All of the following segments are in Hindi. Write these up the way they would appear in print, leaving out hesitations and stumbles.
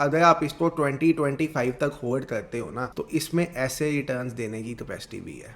अगर आप इसको 2025 तक होल्ड करते हो ना, तो इसमें ऐसे रिटर्न्स देने की कैपेसिटी भी है।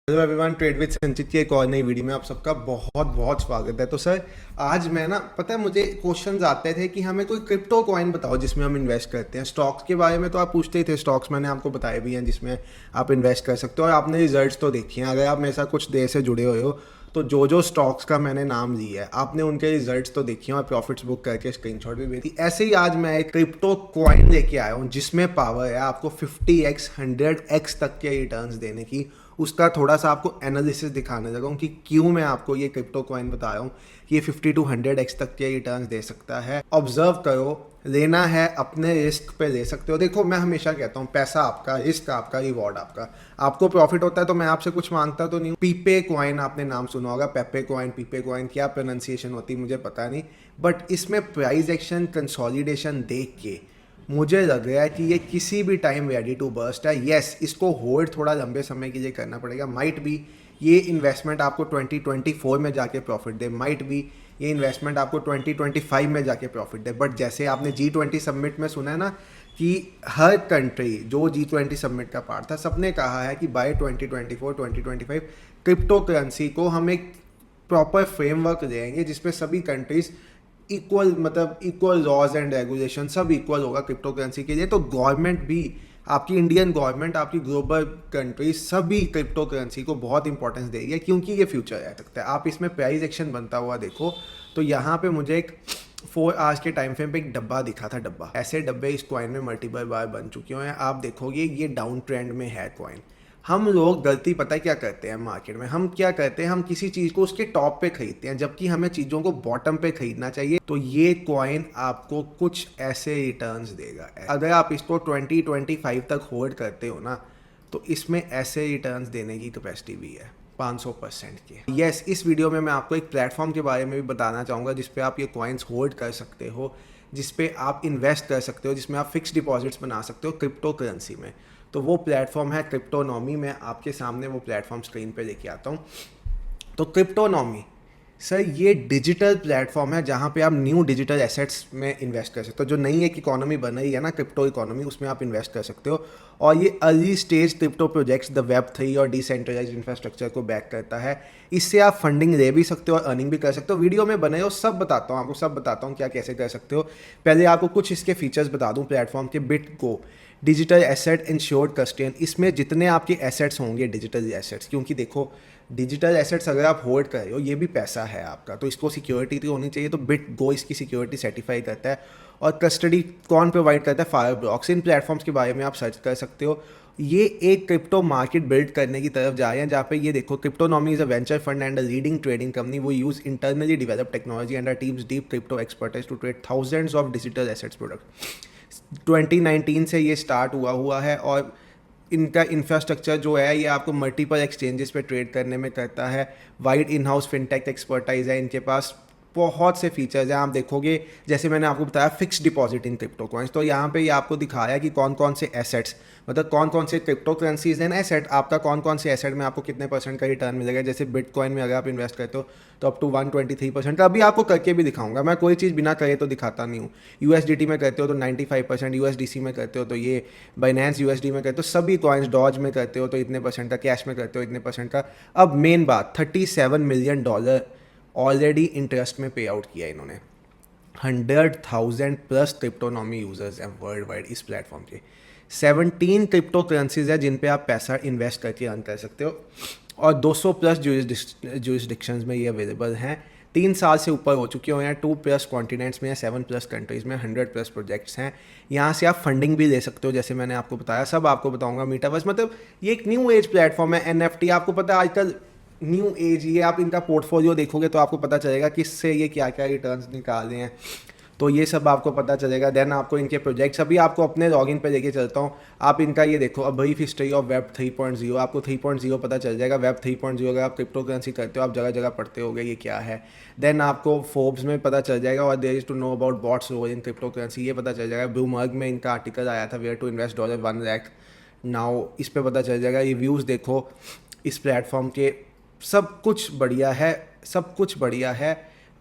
हेलो एवरीवन, ट्रेड विद संचित की एक और नई वीडियो में आप सबका बहुत बहुत स्वागत है। तो सर, आज मैं ना, पता है, मुझे क्वेश्चंस आते थे कि हमें कोई क्रिप्टो कॉइन बताओ जिसमें हम इन्वेस्ट करते हैं। स्टॉक्स के बारे में तो आप पूछते ही थे, स्टॉक्स मैंने आपको बताए भी हैं जिसमें आप इन्वेस्ट कर सकते हो, और आपने रिजल्ट्स तो देखे हैं। अगर आप मेरे साथ कुछ देर से जुड़े हुए हो तो जो स्टॉक्स का मैंने नाम लिया है, आपने उनके रिजल्ट्स तो देखे हैं और प्रॉफिट्स बुक करके स्क्रीनशॉट भी भेजी। ऐसे ही आज मैं एक क्रिप्टो कॉइन लेके आया हूँ जिसमें पावर है आपको 50x 100x तक के रिटर्न्स देने की। उसका थोड़ा सा आपको एनालिसिस दिखाने लगा हूँ कि क्यों मैं आपको ये क्रिप्टो कॉइन बता रहा हूँ कि ये 50 to 100x तक के रिटर्न्स दे सकता है। ऑब्जर्व करो, लेना है अपने रिस्क पे ले सकते हो। देखो, मैं हमेशा कहता हूँ, पैसा आपका, रिस्क आपका, रिवॉर्ड आपका। आपको प्रॉफिट होता है तो मैं आपसे कुछ मांगता तो नहीं हूँ। पीपे कॉइन आपने नाम सुना होगा, पेपे कॉइन, पीपे कॉइन, क्या प्रोनाउंसिएशन होती है मुझे पता नहीं, बट इसमें प्राइस एक्शन कंसोलिडेशन देख के मुझे लग रहा है कि ये किसी भी टाइम रेडी टू बर्स्ट है। येस, इसको होल्ड थोड़ा लंबे समय के लिए करना पड़ेगा। माइट भी ये इन्वेस्टमेंट आपको 2024 में जाके प्रॉफिट दे, माइट भी ये इन्वेस्टमेंट आपको 2025 में जाके प्रॉफिट दे। बट जैसे आपने G20 समिट में सुना है ना, कि हर कंट्री जो G20 समिट का पार्ट था, सबने कहा है कि बाय 2024-2025 क्रिप्टो करेंसी को हम एक प्रॉपर फ्रेमवर्क देंगे जिसपे सभी कंट्रीज इक्वल, मतलब इक्वल लॉज एंड रेगुलेशन सब इक्वल होगा क्रिप्टो करेंसी के लिए। तो गवर्नमेंट भी, आपकी इंडियन गवर्नमेंट, आपकी ग्लोबल कंट्री, सभी क्रिप्टो करेंसी को बहुत इंपॉर्टेंस देगी क्योंकि ये फ्यूचर है सकता है। आप इसमें प्राइस एक्शन बनता हुआ देखो तो यहाँ पे मुझे एक 4 आवर्स के टाइम फ्रेम पे एक डब्बा दिखा था। डब्बा, ऐसे डब्बे इस कॉइन में मल्टीपल बार बन चुके हैं। आप देखोगे ये डाउन ट्रेंड में है कॉइन। हम लोग गलती पता है क्या करते हैं मार्केट में, हम क्या करते हैं, हम किसी चीज़ को उसके टॉप पे खरीदते हैं जबकि हमें चीज़ों को बॉटम पे खरीदना चाहिए। तो ये कॉइन आपको कुछ ऐसे रिटर्न्स देगा। अगर आप इसको 2025 तक होल्ड करते हो ना, तो इसमें ऐसे रिटर्न्स देने की कैपेसिटी भी है 500% के। यस, इस वीडियो में मैं आपको एक प्लेटफॉर्म के बारे में भी बताना चाहूँगा जिसपे आप ये कॉइन्स होल्ड कर सकते हो, जिसपे आप इन्वेस्ट कर सकते हो, जिसमें आप फिक्स डिपॉजिट्स बना सकते हो क्रिप्टो करेंसी में। तो वो प्लेटफॉर्म है क्रिप्टोनॉमी। मैं आपके सामने वो प्लेटफॉर्म स्क्रीन पे लेके आता हूँ। तो क्रिप्टोनॉमी, सर, ये डिजिटल प्लेटफॉर्म है जहाँ पे आप न्यू डिजिटल एसेट्स में इन्वेस्ट कर सकते हो। जो नई एक इकोनॉमी बन रही है ना, क्रिप्टो इकोनॉमी, उसमें आप इन्वेस्ट कर सकते हो। और ये early stage crypto projects the Web3 और डिसेंट्रलाइज्ड इंफ्रास्ट्रक्चर को बैक करता है। इससे आप फंडिंग ले भी सकते हो और अर्निंग भी कर सकते हो। वीडियो में बने हो, सब बताता हूँ आपको, सब बताता हूँ क्या कैसे कर सकते हो। पहले आपको कुछ इसके फीचर्स बता दूँ प्लेटफॉर्म के। BitGo, digital asset insured custodian. इसमें जितने आपके एसेट्स होंगे, डिजिटल एसेट्स, क्योंकि देखो डिजिटल एसेट्स अगर आप होल्ड कर रहे हो, ये भी पैसा है आपका, तो इसको सिक्योरिटी तो होनी चाहिए। तो बिटगो इसकी सिक्योरिटी सर्टिफाई करता है। और कस्टडी कौन प्रोवाइड करता है? फायरब्लॉक्स। इन प्लेटफॉर्म्स के बारे में आप सर्च कर सकते हो। ये एक क्रिप्टो मार्केट बिल्ड करने की तरफ जा रहे हैं जहाँ पे ये देखो, Cryptonomy is a venture fund and a leading trading company. वो use internally develop technology and our teams deep crypto expertise to trade thousands of digital assets product. 2019 से ये स्टार्ट हुआ है और इनका इंफ्रास्ट्रक्चर जो है ये आपको मल्टीपल एक्सचेंजेस पे ट्रेड करने में करता है। Wide in house fintech expertise है इनके पास। बहुत से फीचर्स हैं, आप देखोगे। जैसे मैंने आपको बताया fix deposit in crypto coins, तो यहाँ पे ये आपको दिखाया कि कौन कौन से एसेट्स, मतलब कौन कौन से क्रिप्टो करेंसीज एंड एसेट, आपका कौन कौन से एसेट में आपको कितने % का रिटर्न मिलेगा। जैसे बिटकॉइन में अगर आप इन्वेस्ट करते हो तो अप टू 123% का। अभी आपको करके भी दिखाऊंगा मैं, कोई चीज़ बिना करे तो दिखाता नहीं हूँ। यूएसडीटी में करते हो तो 95%, यूएसडीसी में करते हो तो ये, बाइनेंस यूएसडी में करते हो सभी कॉइन्स, डॉज में करते हो तो इतने % का, कैश में करते हो इतने % का। अब मेन बात, $37 मिलियन ऑलरेडी इंटरेस्ट में पे आउट किया इन्होंने। 100,000 प्लस क्रिप्टोनॉमी यूजर्स हैं वर्ल्ड वाइड इस प्लेटफॉर्म के। 17 क्रिप्टो करेंसीज है जिन पे आप पैसा इन्वेस्ट करके अर्न कर सकते हो, और 200 प्लस जुरिस्डिक्शंस में ये अवेलेबल हैं। 3 साल से ऊपर हो चुके हुए हैं। 2+ कॉन्टिनेंट्स में, 7+ कंट्रीज़ में, 100+ प्रोजेक्ट्स हैं। यहाँ से आप फंडिंग भी ले सकते हो, जैसे मैंने आपको बताया, सब आपको बताऊंगा। मीटावर्स, मतलब ये एक न्यू एज प्लेटफॉर्म है। NFT, आपको पता है आजकल न्यू एज, ये आप इनका पोर्टफोलियो देखोगे तो आपको पता चलेगा कि इससे ये क्या क्या रिटर्न्स निकाल रहे हैं, तो ये सब आपको पता चलेगा। देन आपको इनके प्रोजेक्ट्स, अभी आपको अपने लॉगिन पे लेके चलता हूँ। आप इनका ये देखो, अब ब्रीफ हिस्ट्री ऑफ वेब 3.0, आपको 3.0 पता चल जाएगा। वेब 3.0 अगर आप क्रिप्टो करेंसी करते हो, आप जगह जगह पढ़ते होगे ये क्या है। देन आपको फोर्ब्स में पता चल जाएगा, और there is to know about bots role in cryptocurrency, ये पता चल जाएगा। ब्लूमबर्ग में इनका आर्टिकल आया था, where to invest $1 lakh now, इस पर पता चल जाएगा। रिव्यूज़ देखो इस प्लेटफॉर्म के, सब कुछ बढ़िया है, सब कुछ बढ़िया है।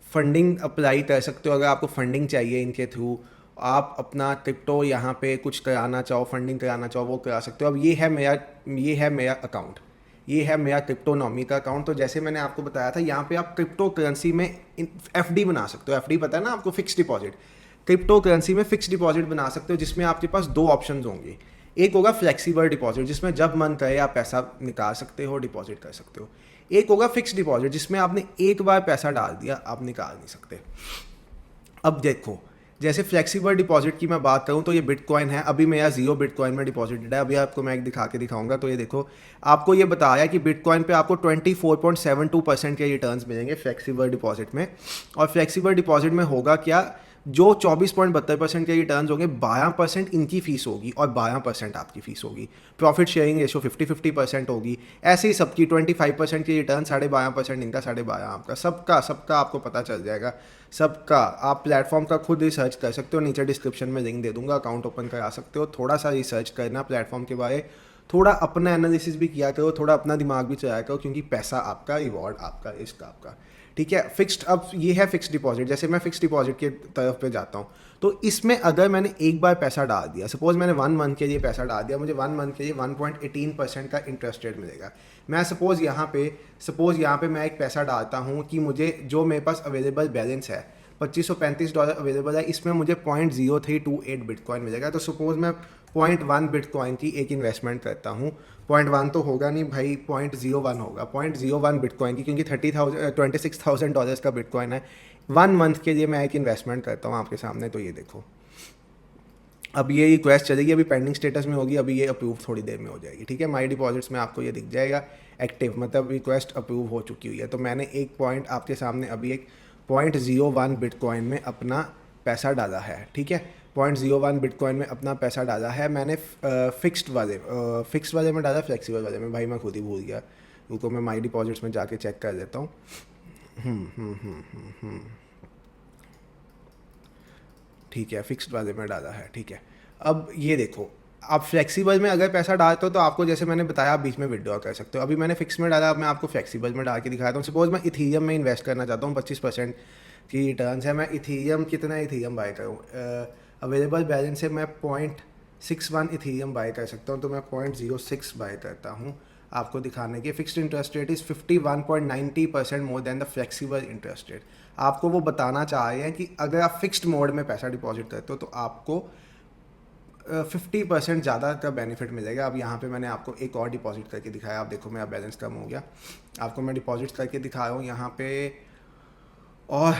फंडिंग अप्लाई कर सकते हो अगर आपको फंडिंग चाहिए इनके थ्रू। आप अपना क्रिप्टो यहाँ पे कुछ कराना चाहो, फंडिंग कराना चाहो, वो करा सकते हो। अब ये है मेरा अकाउंट, ये है मेरा क्रिप्टोनॉमी का अकाउंट। तो जैसे मैंने आपको बताया था, यहाँ पे आप क्रिप्टो करेंसी में एफडी बना सकते हो। एफडी पता है ना आपको, फिक्स डिपॉजिट। क्रिप्टो करेंसी में फिक्स डिपॉजिट बना सकते हो, जिसमें आपके पास दो ऑप्शंस होंगे। एक होगा फ्लेक्सिबल डिपॉजिट, जिसमें जब मन करे आप पैसा निकाल सकते हो, डिपॉजिट कर सकते हो। एक होगा फिक्स डिपॉजिट, जिसमें आपने एक बार पैसा डाल दिया, आप निकाल नहीं सकते। अब देखो, जैसे फ्लेक्सिबल डिपॉजिट की मैं बात करूं तो ये बिटकॉइन है। अभी मेरा 0 बिटकॉइन में डिपॉजिटेड है। अभी आपको मैं एक दिखा के दिखाऊंगा। तो ये देखो, आपको ये बताया कि बिटकॉइन पे आपको 24.72% के रिटर्न्स मिलेंगे फ्लेक्सिबल डिपॉजिट में। और फ्लेक्सिबल डिपॉजिट में होगा क्या, जो 24.72% के रिटर्न्स होंगे, 12% इनकी फीस होगी और 12% आपकी फीस होगी। प्रॉफिट शेयरिंग रेशो 50-50% होगी। ऐसे ही सबकी 25% की रिटर्न, 12.5% इनका, 12.5 आपका। सबका आपको पता चल जाएगा। सबका आप प्लेटफॉर्म का खुद रिसर्च कर सकते हो, नीचे डिस्क्रिप्शन में लिंक दे दूंगा, अकाउंट ओपन करा सकते हो। थोड़ा सा रिसर्च करना प्लेटफॉर्म के बारे, थोड़ा अपना एनालिसिस भी किया करो, थोड़ा अपना दिमाग भी चलाया करो, क्योंकि पैसा आपका, रिवॉर्ड आपका, रिस्क आपका। ठीक है। फिक्स्ड, अब ये है फिक्स्ड डिपॉजिट। जैसे मैं फिक्स्ड डिपॉजिट के तरफ पे जाता हूँ, तो इसमें अगर मैंने एक बार पैसा डाल दिया, सपोज मैंने 1 मंथ के लिए पैसा डाल दिया, मुझे 1 मंथ के लिए 1.18% का इंटरेस्ट रेट मिलेगा। मैं सपोज यहाँ पे मैं एक पैसा डालता हूँ कि मुझे, जो मेरे पास अवेलेबल बैलेंस है, $2535 अवेलेबल है, इसमें मुझे 0.0328 बिटकॉइन मिलेगा। तो सपोज मैं 0.1 बिटकॉइन की एक इन्वेस्टमेंट करता हूँ। 0.1 तो होगा नहीं भाई, 0.01 होगा। 0.01 बिटकॉइन की, क्योंकि $26,000 का बिटकॉइन है। 1 मंथ के लिए मैं एक इन्वेस्टमेंट करता हूँ आपके सामने। तो ये देखो, अब ये रिक्वेस्ट चलेगी, अभी पेंडिंग स्टेटस में होगी, अभी ये अप्रूव थोड़ी देर में हो जाएगी। ठीक है। माई डिपॉजिट्स में आपको ये दिख जाएगा एक्टिव, मतलब रिक्वेस्ट अप्रूव हो चुकी हुई है। तो मैंने एक पॉइंट आपके सामने अभी एक 0.01 बिटकॉइन में अपना पैसा डाला है। ठीक है। 0.01 बिटकॉइन में अपना पैसा डाला है मैंने। फिक्स्ड वाले में डाला, फ्लेक्सिबल वाले में भाई मैं खुद ही भूल गया। रुको, मैं माई डिपॉजिट्स में जाके चेक कर देता हूँ। ठीक है, फिक्स्ड वाले में डाला है। ठीक है। अब ये देखो, आप फ्लेक्सिबल में अगर पैसा डालते हो तो आपको, जैसे मैंने बताया, आप बीच में विड्रॉ कर सकते हो। अभी मैंने फिक्स में डाला, अब मैं आपको फ्लेक्सिबल में डाल के दिखाता हूँ। सपोज मैं इथीरियम में इन्वेस्ट करना चाहता हूँ, 25% की रिटर्न्स है। मैं इथीरियम, कितना इथीरियम बाय करूँ, अवेलेबल बैलेंस से मैं 0.61 इथीरियम बाय कर सकता हूँ। तो मैं 0.06 बाय करता हूँ आपको दिखाने के। Fixed interest rate is 51.90% more than the flexible interest rate. आपको वो बताना चाह रहे हैं कि अगर आप फिक्स्ड मोड में पैसा डिपॉजिट करते हो तो आपको 50% ज़्यादा का बेनिफिट मिलेगा। अब यहाँ पे मैंने आपको एक और डिपॉजिट करके दिखाया। आप देखो मेरा बैलेंस कम हो गया, आपको मैं डिपॉजिट करके दिखा रहा हूँ यहाँ पे। और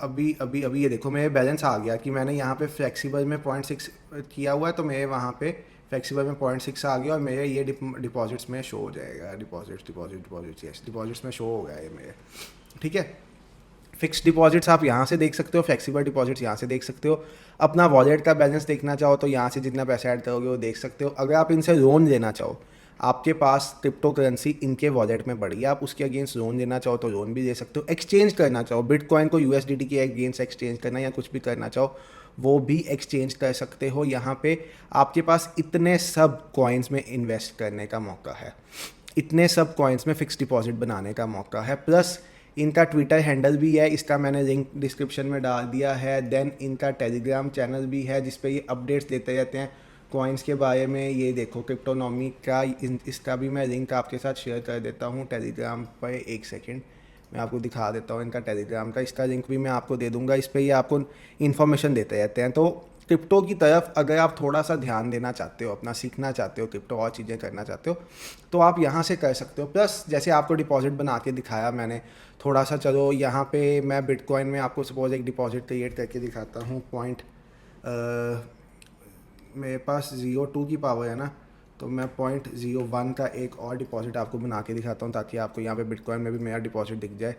अभी अभी अभी ये देखो, मेरे बैलेंस आ गया कि मैंने यहाँ पे फ्लेक्सिबल में 0.6 किया हुआ है, तो मेरे वहाँ पे फ्लेक्सिबल में 0.6 आ गया और मेरे ये डिपॉजिट्स में शो हो जाएगा। डिपॉजिट्स यस, डिपॉजिट्स में शो हो गया ये मेरे। ठीक है। फिक्स्ड डिपॉजिट्स आप यहाँ से देख सकते हो, फ्लेक्सिबल डिपॉजिट्स यहाँ से देख सकते हो। अपना वॉलेट का बैलेंस देखना चाहो तो यहाँ से जितना पैसा ऐड करोगे वो देख सकते हो। अगर आप इनसे लोन लेना चाहो, आपके पास क्रिप्टो करेंसी इनके वॉलेट में पड़ी है, आप उसके अगेंस्ट लोन लेना चाहो तो लोन भी ले सकते हो। एक्सचेंज करना चाहो, बिटकॉइन को यूएसडीटी के अगेंस्ट एक्सचेंज करना या कुछ भी करना चाहो, वो भी एक्सचेंज कर सकते हो। यहाँ पे आपके पास इतने सब कॉइन्स में इन्वेस्ट करने का मौका है, इतने सब कॉइन्स में फिक्स डिपॉजिट बनाने का मौका है। प्लस इनका ट्विटर हैंडल भी है, इसका मैंने लिंक डिस्क्रिप्शन में डाल दिया है। देन इनका टेलीग्राम चैनल भी है, जिस पे ये अपडेट्स देते रहते हैं कॉइन्स के बारे में। ये देखो क्रिप्टोनॉमी का, इसका भी मैं लिंक आपके साथ शेयर कर देता हूँ टेलीग्राम पर। एक सेकेंड मैं आपको दिखा देता हूँ इनका टेलीग्राम का, इसका लिंक भी मैं आपको दे दूँगा। इस पर ये आपको इन्फॉर्मेशन देते रहते हैं। तो क्रिप्टो की तरफ अगर आप थोड़ा सा ध्यान देना चाहते हो, अपना सीखना चाहते हो, क्रिप्टो और चीज़ें करना चाहते हो, तो आप यहाँ से कर सकते हो। प्लस जैसे आपको डिपॉजिट बना के दिखाया मैंने थोड़ा सा, चलो यहाँ पे मैं बिटकॉइन में आपको सपोज एक डिपॉजिट क्रिएट करके दिखाता हूँ। मेरे पास 0.2 की पावर है ना, तो मैं 0.01 का एक और डिपॉजिट आपको बना के दिखाता हूँ, ताकि आपको यहाँ पे बिटकॉइन में भी मेरा डिपॉजिट दिख जाए।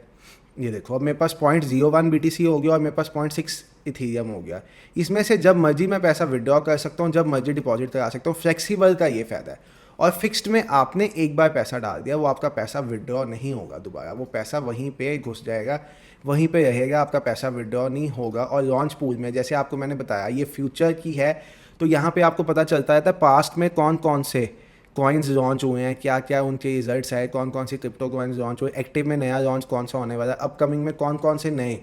ये देखो, अब मेरे पास 0.01 BTC हो गया और मेरे पास 0.6 इथीरियम हो गया। इसमें से जब मर्जी मैं पैसा विड्रॉ कर सकता हूँ, जब मर्जी डिपॉजिट करा सकता हूँ। फ्लेक्सिबल का ये फ़ायदा है। और फिक्स्ड में आपने एक बार पैसा डाल दिया, वो आपका पैसा विड्रॉ नहीं होगा दोबारा, वो पैसा वहीं पे घुस जाएगा, वहीं पे रहेगा, आपका पैसा विड्रॉ नहीं होगा। और लॉन्च पूल में, जैसे आपको मैंने बताया, ये फ्यूचर की है, तो यहाँ पे आपको पता चलता रहता है पास्ट में कौन कॉइन्स लॉन्च हुए हैं, क्या क्या उनके रिजल्ट्स आए, कौन कौन से क्रिप्टो कॉइन्स लॉन्च हुए, एक्टिव में नया लॉन्च कौन सा होने वाला है, अपकमिंग में कौन कौन से नए,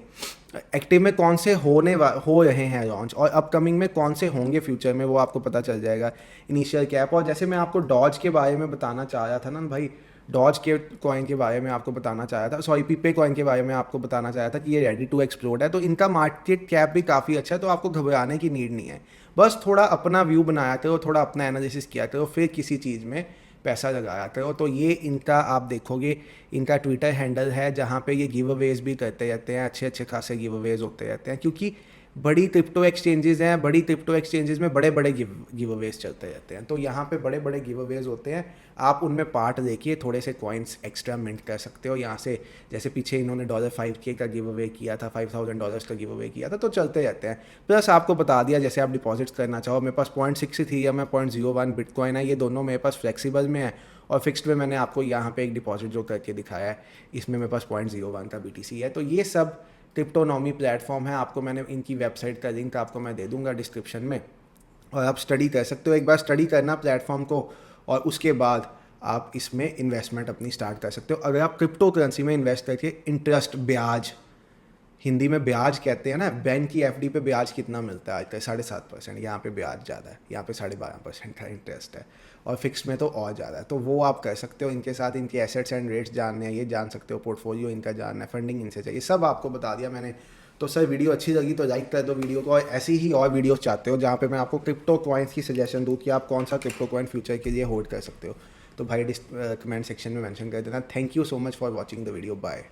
एक्टिव में कौन से हो रहे हैं लॉन्च, और अपकमिंग में कौन से होंगे फ्यूचर में, वो आपको पता चल जाएगा। इनिशियल कैप, और जैसे मैं आपको डॉज के बारे में बताना चाह रहा था ना भाई, डॉज के कॉइन के बारे में आपको बताना चाहा था, सॉरी पीपे कॉइन के बारे में आपको बताना चाहा था कि ये रेडी टू एक्सप्लोड है, तो इनका मार्केट कैप भी काफ़ी अच्छा है, तो आपको घबराने की नीड नहीं है। बस थोड़ा अपना व्यू बनाया करो, थोड़ा अपना एनालिसिस किया करो, फिर किसी चीज़ में पैसा लगाया करो। तो ये इनका आप देखोगे, इनका ट्विटर हैंडल है जहाँ पे ये गिव अवेज भी करते रहते हैं, अच्छे अच्छे खासे गिव अवेज होते रहते हैं, क्योंकि बड़ी क्रिप्टो एक्सचेंजेस हैं, बड़ी क्रिप्टो एक्सचेंजेस में बड़े बड़े गिव अवेज चलते रहते हैं, तो यहाँ पे बड़े बड़े गिव अवेज होते हैं, आप उनमें पार्ट देखिए, थोड़े से कॉइन्स एक्स्ट्रा मिंट कर सकते हो यहाँ से। जैसे पीछे इन्होंने $5K का गिव अवे किया था, $5,000 का गिव अवे किया था, तो चलते रहते हैं। प्लस आपको बता दिया, जैसे आप डिपॉजिट्स करना चाहो, मेरे पास 0.63 या मैं 0.01 बिटकॉइन है, ये दोनों मेरे पास फ्लेक्सिबल में है, और फिक्स्ड में मैंने आपको यहाँ पे एक डिपॉजिट जो करके दिखाया है, इसमें मेरे पास 0.01 का BTC है। तो ये सब क्रिप्टोनॉमी प्लेटफॉर्म है, आपको मैंने इनकी वेबसाइट का लिंक आपको मैं दे दूंगा डिस्क्रिप्शन में, और आप स्टडी कर सकते हो। एक बार स्टडी करना प्लेटफॉर्म को, और उसके बाद आप इसमें इन्वेस्टमेंट अपनी स्टार्ट कर सकते हो। अगर आप क्रिप्टो करेंसी में इन्वेस्ट करके इंटरेस्ट, ब्याज, हिंदी में ब्याज कहते हैं ना, बैंक की FD पे ब्याज कितना मिलता है आजकल? 7.5%। यहाँ पे ब्याज ज़्यादा है, यहाँ पे 12.5% का इंटरेस्ट है, और फिक्स में तो और ज़्यादा है। तो वो आप कर सकते हो, इनके साथ इनके एसेट्स एंड रेट्स जानने हैं, ये जान सकते हो, पोर्टफोलियो इनका जानना है, फंडिंग इनसे चाहिए, सब आपको बता दिया मैंने। तो सर वीडियो अच्छी लगी तो लाइक कर दो वीडियो को, और ऐसी ही और वीडियोस चाहते हो जहाँ पे मैं आपको क्रिप्टो कॉइन्स की सजेशन दूँ कि आप कौन सा क्रिप्टो कॉइन फ्यूचर के लिए होल्ड कर सकते हो, तो भाई कमेंट सेक्शन में मेंशन कर देना। Thank you so much for watching the video, bye.